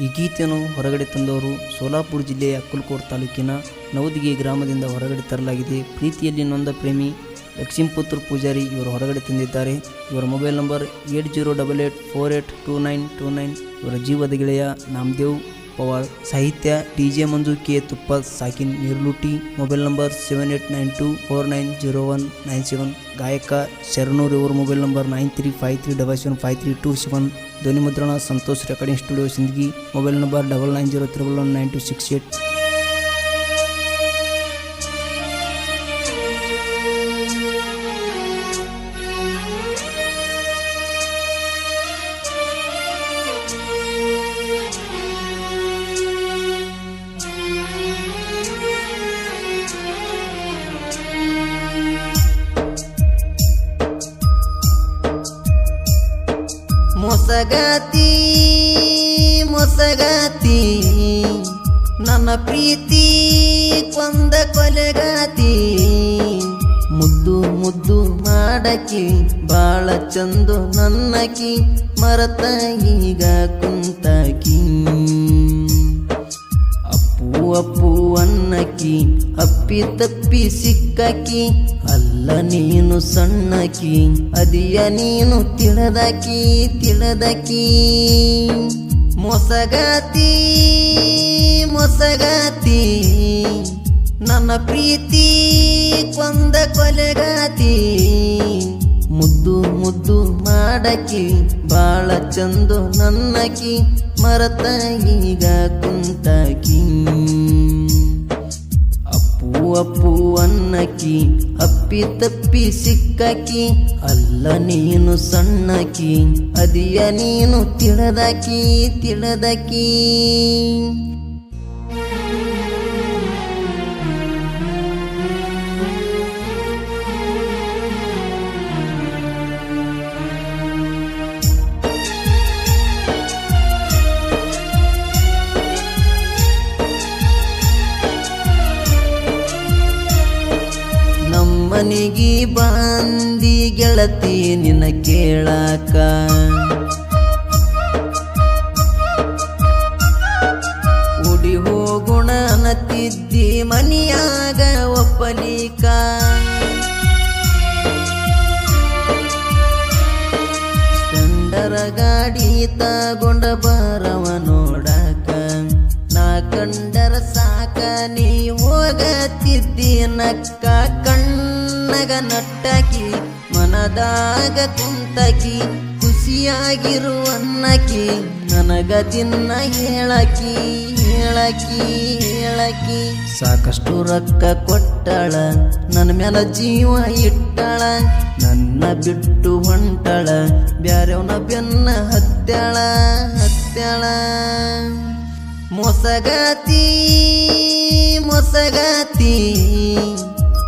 ಈ ಗೀತೆಯನ್ನು ಹೊರಗಡೆ ತಂದವರು ಸೋಲಾಪುರ ಜಿಲ್ಲೆಯ ಅಕ್ಕಲಕೋಟ್ ತಾಲೂಕಿನ ನವದಿಗೆ ಗ್ರಾಮದಿಂದ ಹೊರಗಡೆ ತರಲಾಗಿದೆ. ಪ್ರೀತಿಯಲ್ಲಿ ನೊಂದ ಪ್ರೇಮಿ ಲಕ್ಷ್ಮೀಪುತ್ರ ಪೂಜಾರಿ ಇವರು ಹೊರಗಡೆ ತಂದಿದ್ದಾರೆ. ಇವರ ಮೊಬೈಲ್ ನಂಬರ್ 8088482929. ಇವರ ಜೀವದ ಗೆಳೆಯ ನಾಮದೇವ್ ಪವಾರ್. ಸಾಹಿತ್ಯ DJ ಮಂಜು ಕೆ ತುಪ್ಪ ಸಾಕಿನ್ ನಿರ್ಲುಟಿ. Mobile number 7892490197. ಗಾಯಕ ಶರಣೂರ್. ಇವರ ಮೊಬೈಲ್ ನಂಬರ್ 9353775327. ಧ್ವನಿ ಮುದ್ರಣ Santosh recording studio Sindagi. Mobile number 9903119268. ಮೊಸಗಾತಿ ಮೊಸಗಾತಿ ನನ್ನ ಪ್ರೀತಿ ಕೊಂದ ಕೊಲೆಗಾತಿ. ಮುದ್ದು ಮುದ್ದು ಮಾಡಕಿ ಬಾಳ ಚಂದು ನನ್ನಕಿ ಮರತ ಈಗ ಕುಂತಾಕಿ. ಅಪ್ಪು ಅಪ್ಪು ಅನ್ನಕಿ ಅಪ್ಪಿ ತಪ್ಪಿ ಸಿಕ್ಕಕಿ. ಅಲ್ಲ ನೀನು ಸಣ್ಣಕಿ ಅದಿಯ ನೀನು ತಿಳಿದಕಿ ತಿಳಿದಕಿ. ಮೊಸಗಾತಿ ಮೊಸಗಾತಿ ನನ್ನ ಪ್ರೀತಿ ಕೊಂದ ಕೊಲೆಗಾತಿ. ಮುದ್ದು ಮುದ್ದು ಮಾಡಕಿ ಬಾಳ ಚಂದು ನನ್ನಕಿ ಮರತ ಈಗ ಕುಂತಾಕಿ. ಅಪ್ಪು ಅಪ್ಪು ಅನ್ನಕಿ ಅಪ್ಪಿ ತಪ್ಪಿ ಸಿಕ್ಕಕಿ. ಅಲ್ಲ ನೀನು ಸಣ್ಣಕಿ ಅದಿಯ ನೀನು ತಿಳಿದಕಿ ತಿಳಿದಕಿ. ಮನಿಗಿ ಬಂದಿ ಗೆಳತಿ ನಿನ್ನ ಕೇಳಾಕ. ಉಡಿ ಹೋಗುಣ ಅನ್ನತಿದ್ದಿ ಮನಿಯಾಗ ಒಪ್ಪಲಿಕ. ಸ್ಪೆಂಡರ ಗಾಡಿ ತಗೊಂಡ ಬರವ ನೋಡಾಕ. ನಾ ಕಂಡರ ಸಾಕ ನೀ ಹೋಗತಿದ್ದಿ ನಕ್ಕ. ಕಣ್ಣಗ ನಟ್ಟಕಿ ಮನದಾಗ ಕುಂತಕಿ ಖುಷಿಯಾಗಿರುವನ್ನಕಿ ನನಗ ದಿನ ಹೇಳಕಿ ಹೇಳಕಿ ಹೇಳಕಿ. ಸಾಕಷ್ಟು ರೊಕ್ಕ ಕೊಟ್ಟಳ ನನ್ನ ಮ್ಯಾಲ ಜೀವ ಇಟ್ಟಳ. ನನ್ನ ಬಿಟ್ಟು ಹೊಂಟಳ ಬ್ಯಾರೆವನ ಬೆನ್ನ ಹತ್ಯಾಳ ಹತ್ಯಾಳ. ಮೊಸಗಾತಿ ಮೊಸಗಾತಿ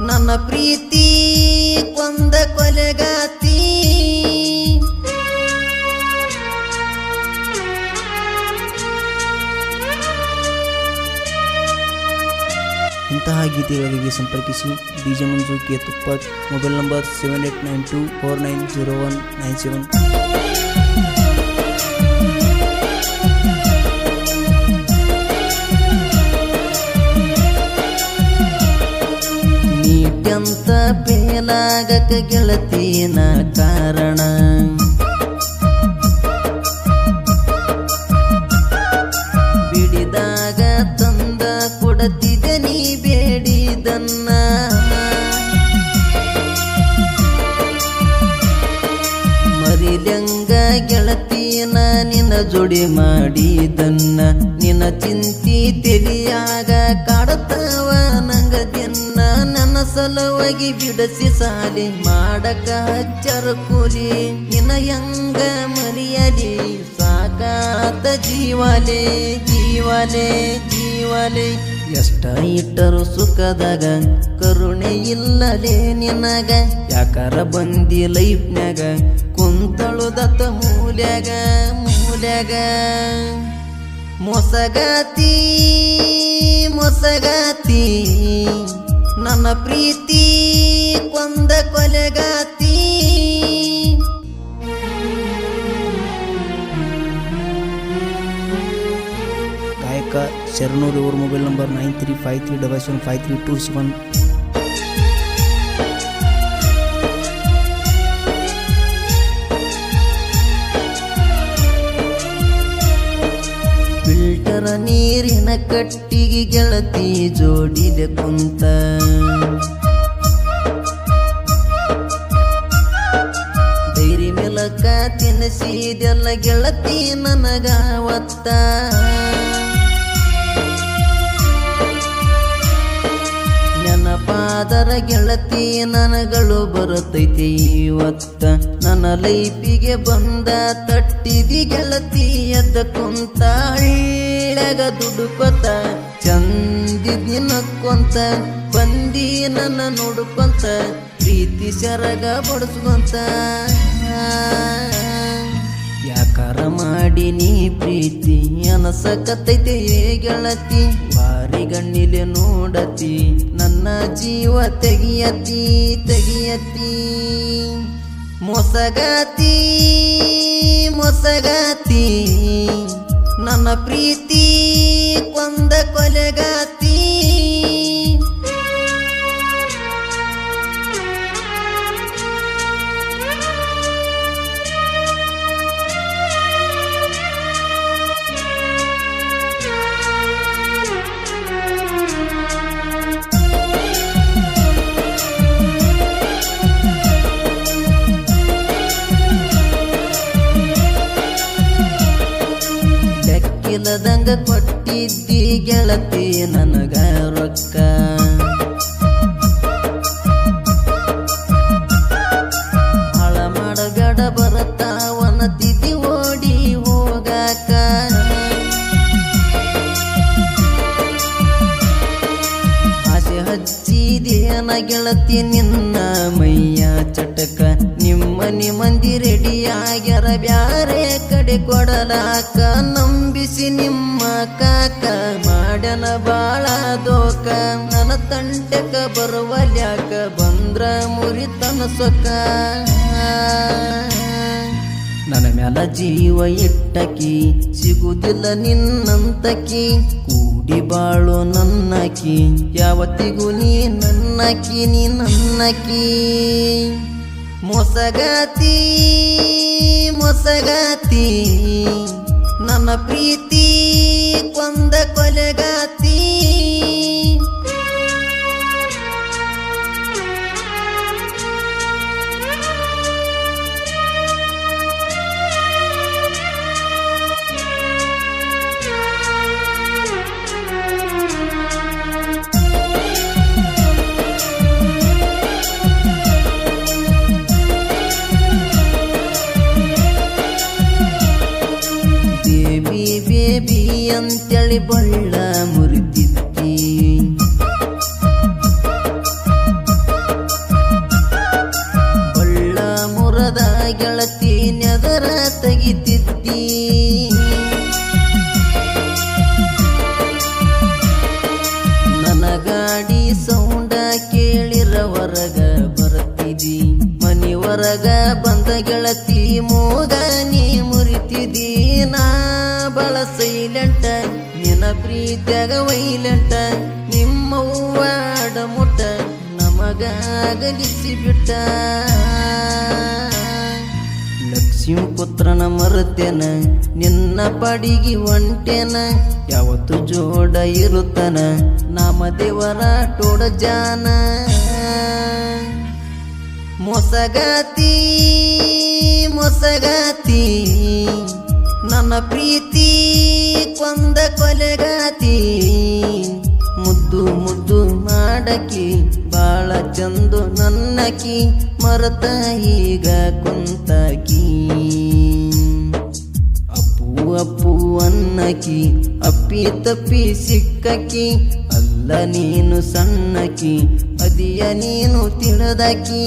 ನನ್ನ ಪ್ರೀತಿ ಕೊಂದ ಕೊಲೆಗಾತಿ. ಇಂತಹ ಗೀತೆಗಳಿಗೆ ಸಂಪರ್ಕಿಸಿ DJ ಮಂಜು ಕೆ ತುಪ್ಪ. Mobile number 7892490197. ನೀಟಂತ ಬೇಲಾಗಕ ಗೆಳತಿನ ಕಾರಣ. ಬಿಡಿದಾಗ ತಂದ ಕೊಡತಿದೆ ನೀ ಬೇಡಿದನ್ನ. ಮರಿಲಂಗ ಗೆಳತಿನ ನಿನ್ನ ಜೋಡಿ ಮಾಡಿದನ್ನ. ನಿನ್ನ ಚಿಂತಿ ತಿಳಿಯಾಗ ಕಾಡತವ ನಂಗ ದಿನ. ನನ್ನ ಸಲುವಾಗಿ ಬಿಡಸಿ ಸಾಲಿ ಮಾಡಕ ಹಚ್ಚರ ಕೂಲಿ. ನಿನ್ನ ಹೆಂಗ ಮರಿಯಲಿ ಸಾಕಾತ ಜೀವಲೆ ಜೀವಲೆ ಜೀವಲೆ. ಎಷ್ಟ ಇಟ್ಟರು ಸುಖದಾಗ ಕರುಣೆ ಇಲ್ಲಲೇ ನಿನಗ. ಯಾಕಾರ ಬಂದಿ ಲೈಫ್ನ್ಯಾಗ ಕುಂತಳುದತ್ತ ಮೂಲ್ಯಾಗ ಮೂಲ್ಯಾಗ. ಮೊಸಗಾತಿ ಮೊಸಗಾತಿ ನನ್ನ ಪ್ರೀತಿ ಕೊಂದ ಕೊಲೆಗಾತಿ. ಸಂಪರ್ಕ ಶರಣೂರು. ಇವ್ರ ಮೊಬೈಲ್ ನಂಬರ್ 9353775327. ಫಿಲ್ಟರ ನೀರಿನ ಕಟ್ಟಿಗೆ ಗೆಳತಿ ಜೋಡಿಲೆ ಕುಂತ ಡೈರಿ ಮೆಲಕ ತಿನ್ನಿಸಿದೆಲ್ಲ ಗೆಳತಿ ನನಗಾವತ್ತ ನೆನಪಾದರ ಗೆಳತಿ ನನಗಳು ಬರುತ್ತೈತಿ ಇವತ್ತ ನನ್ನ ಲೈಫಿಗೆ ಬಂದ ತಟ್ಟಿದಿ ಗೆಳತಿ ಎದ್ದ ಕುಂತ ಹಳ್ಳ್ಯಾಗ ದುಡುಕೊತ ಚಂದಿದ್ ನಕ್ಕೊಂತ ಬಂದಿ ನನ್ನ ನೋಡ್ಕೊಂತ ಪ್ರೀತಿ ಸೆರಗ ಬಡಿಸ್ಕೊಂತ ಯಾಕಾರ ಮಾಡಿ ನೀ ಪ್ರೀತಿ ಅನಸಕತ್ತೈತೆ ಗೆಳತಿ ವಾರಿಗಣ್ಣಿಲೆ ನೋಡತಿ ನನ್ನ ಜೀವ ತೆಗಿಯತಿ ತೆಗಿಯತಿ ಮೊಸಗಾತಿ ಮೊಸಗಾತಿ ನನ್ನ ಪ್ರೀತಿ ಕೊಂದ ಕೊಲೆಗಾತಿ ಇಲ್ಲದಂಗ ಕೊಟ್ಟಿದ್ದಿ ಗೆಳತಿ ನನಗ ರೊಕ್ಕ ಹಾಳ ಮಾಡಬೇಡ ಬರತಾವನತಿದ್ದಿ ಓಡಿ ಹೋಗಾಕ ಆಸೆ ಹಚ್ಚಿದೇನ ಗೆಳತಿ ನಿನ್ನ ಮೈಯ ಚಟಕ ನಿಮ್ಮನಿ ಮಂದಿ ರೆಡಿ ಆಗ್ಯಾರ ಬ್ಯಾರೆ ಕಡೆ ಕೊಡಲಾಕ ನಂಬಿಸಿ ನಿಮ್ಮ ಕಾಕ ಮಾಡ್ಯನ ಬಾಳ ದೋಕ ನನ್ನ ತಂಟೆಕ ಬರುವಲ್ಯಾಕ ಬಂದ್ರ ಮುರಿತನ ಸೊಕ್ಕ ನನ್ನ ಮ್ಯಾಲ ಜೀವ ಇಟ್ಟಕಿ ಸಿಗುದಿಲ್ಲ ನಿನ್ನಂತಕಿ ಕೂಡಿ ಬಾಳು ನನ್ನಕಿ ಯಾವತ್ತಿಗೂ ನೀ ನನ್ನಕಿ ನೀ ನನ್ನಕಿ ಮೊಸಗಾತಿ ಮೊಸಗಾತಿ ನನ್ನ ಪ್ರೀತಿ ಕೊಂದ ಕೊಲೆಗಾತಿ ಬೇಬಿ ಅಂತೇಳಿ ಬಳ್ಳ ಮುರಿತಿದ್ದಿ ಬಳ್ಳ ಮುರದ ಗೆಳತಿ ನೆದರ ತೆಗಿತಿದ್ದಿ ನನ್ನ ಗಾಡಿ ಸೌಂಡ ಕೇಳಿರ ಹೊರಗ ಬರ್ತಿದಿ ಮನಿ ಹೊರಗ ಬಂದ ಗೆಳತಿ ಮೋಗ ನೀ ಮುರಿತಿದಿ ನಾ ಬಳ ಸೈಲೆಂಟ ನಿನ್ನ ಪ್ರೀತ್ಯಾಗ ವೈಲೆಂಟ ನಿಮ್ಮವ್ವ ಅಡಮುಟ್ಟ ನಮಗಾಗಲಿಸಿ ಬಿಟ್ಟ ಲಕ್ಷ್ಮೀ ಪುತ್ರನ ಮರುತ್ತೇನ ನಿನ್ನ ಪಡಿಗಿ ಒಂಟೇನ ಯಾವತ್ತು ಜೋಡ ಇರುತ್ತನ ನಾಮದೇವರ ಟೋಡ ಜಾನ ಮೊಸಗಾತಿ ಮೊಸಗಾತಿ ನನ್ನ ಪ್ರೀತಿ ಕೊಂದ ಕೊಲೆಗಾತಿ ಮುದ್ದು ಮುದ್ದು ಮಾಡಕಿ ಬಾಳ ಚಂದು ನನ್ನಕಿ ಮರತ ಈಗ ಕುಂತಕಿ ಅಪ್ಪು ಅಪ್ಪು ಅನ್ನಕಿ ಅಪ್ಪಿ ತಪ್ಪಿ ಸಿಕ್ಕಕಿ ಅಲ್ಲ ನೀನು ಸಣ್ಣಕಿ ಅದಿಯ ನೀನು ತಿಳಿದಕಿ